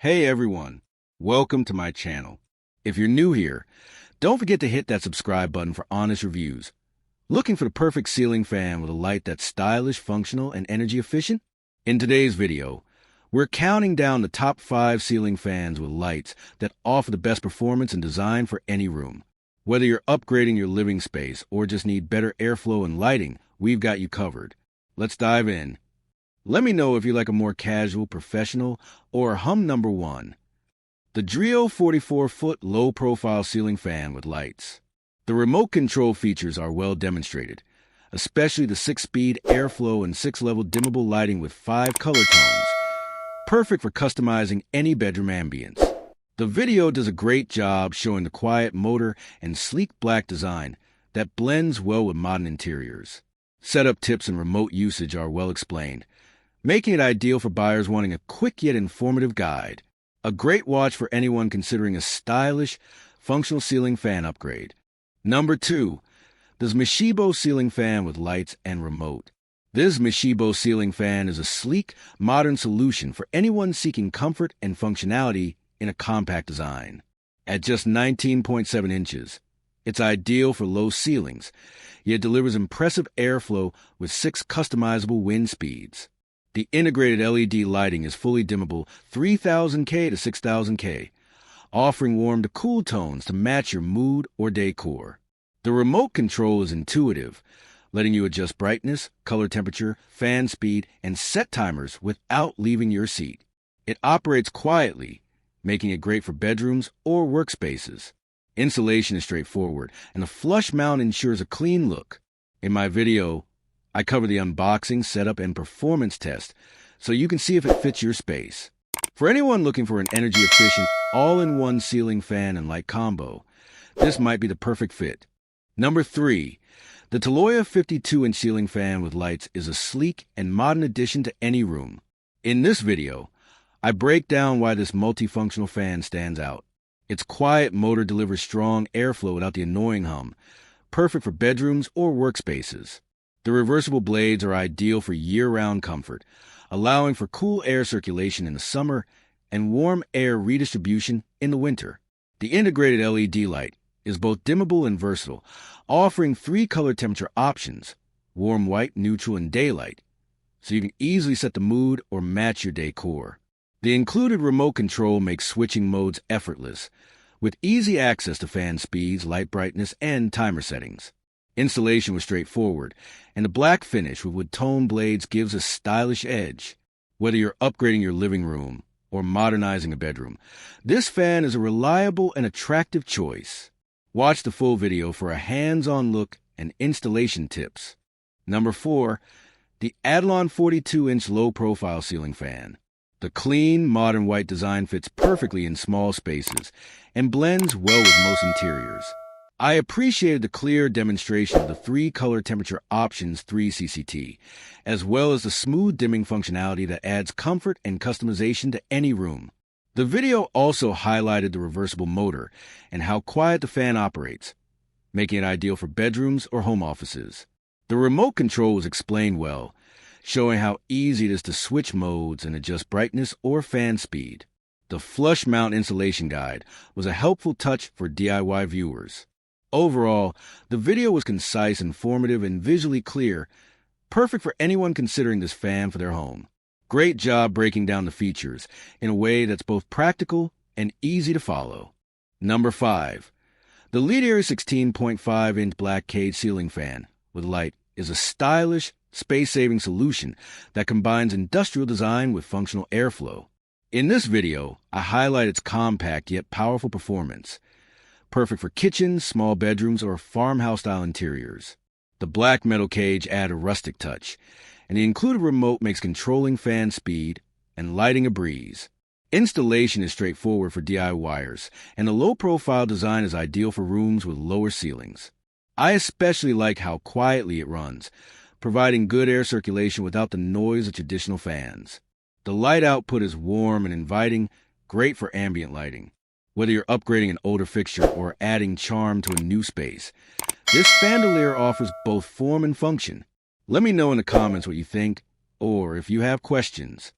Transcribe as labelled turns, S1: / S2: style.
S1: Hey everyone, welcome to my channel. If you're new here, don't forget to hit that subscribe button for honest reviews. Looking for the perfect ceiling fan with a light that's stylish, functional, and energy efficient? In today's video, we're counting down the top 5 ceiling fans with lights that offer the best performance and design for any room. Whether you're upgrading your living space or just need better airflow and lighting, we've got you covered. Let's dive in. Let me know if you like a more casual, professional, or number 1. The Dreo 44-foot low-profile ceiling fan with lights. The remote control features are well demonstrated, especially the 6-speed airflow and 6-level dimmable lighting with 5 color tones, perfect for customizing any bedroom ambience. The video does a great job showing the quiet motor and sleek black design that blends well with modern interiors. Setup tips and remote usage are well explained, making it ideal for buyers wanting a quick yet informative guide. A great watch for anyone considering a stylish, functional ceiling fan upgrade. Number 2. The ZMISHIBO ceiling fan with lights and remote. This ZMISHIBO ceiling fan is a sleek, modern solution for anyone seeking comfort and functionality in a compact design. At just 19.7 inches, it's ideal for low ceilings, yet delivers impressive airflow with 6 customizable wind speeds. The integrated LED lighting is fully dimmable 3000K to 6000K, offering warm to cool tones to match your mood or decor. The remote control is intuitive, letting you adjust brightness, color temperature, fan speed, and set timers without leaving your seat. It operates quietly, making it great for bedrooms or workspaces. Installation is straightforward, and the flush mount ensures a clean look. In my video, I cover the unboxing, setup, and performance test, so you can see if it fits your space. For anyone looking for an energy-efficient, all-in-one ceiling fan and light combo, this might be the perfect fit. Number 3. The TALOYA 52-inch ceiling fan with lights is a sleek and modern addition to any room. In this video, I break down why this multifunctional fan stands out. Its quiet motor delivers strong airflow without the annoying hum, perfect for bedrooms or workspaces. The reversible blades are ideal for year-round comfort, allowing for cool air circulation in the summer and warm air redistribution in the winter. The integrated LED light is both dimmable and versatile, offering 3 color temperature options, warm white, neutral, and daylight, so you can easily set the mood or match your decor. The included remote control makes switching modes effortless, with easy access to fan speeds, light brightness, and timer settings. Installation was straightforward, and the black finish with wood-tone blades gives a stylish edge. Whether you're upgrading your living room or modernizing a bedroom, this fan is a reliable and attractive choice. Watch the full video for a hands-on look and installation tips. Number 4. The addlon 42-inch low-profile ceiling fan. The clean, modern white design fits perfectly in small spaces and blends well with most interiors. I appreciated the clear demonstration of the 3 color temperature options 3CCT, as well as the smooth dimming functionality that adds comfort and customization to any room. The video also highlighted the reversible motor and how quiet the fan operates, making it ideal for bedrooms or home offices. The remote control was explained well, showing how easy it is to switch modes and adjust brightness or fan speed. The flush mount installation guide was a helpful touch for DIY viewers. Overall, the video was concise, informative, and visually clear, perfect for anyone considering this fan for their home. Great job breaking down the features in a way that's both practical and easy to follow. Number 5. The LEDIARY 16.5-inch black cage ceiling fan with light is a stylish, space-saving solution that combines industrial design with functional airflow. In this video, I highlight its compact yet powerful performance, perfect for kitchens, small bedrooms, or farmhouse-style interiors. The black metal cage adds a rustic touch, and the included remote makes controlling fan speed and lighting a breeze. Installation is straightforward for DIYers, and the low-profile design is ideal for rooms with lower ceilings. I especially like how quietly it runs, providing good air circulation without the noise of traditional fans. The light output is warm and inviting, great for ambient lighting. Whether you're upgrading an older fixture or adding charm to a new space, this Fandelier offers both form and function. Let me know in the comments what you think, or if you have questions.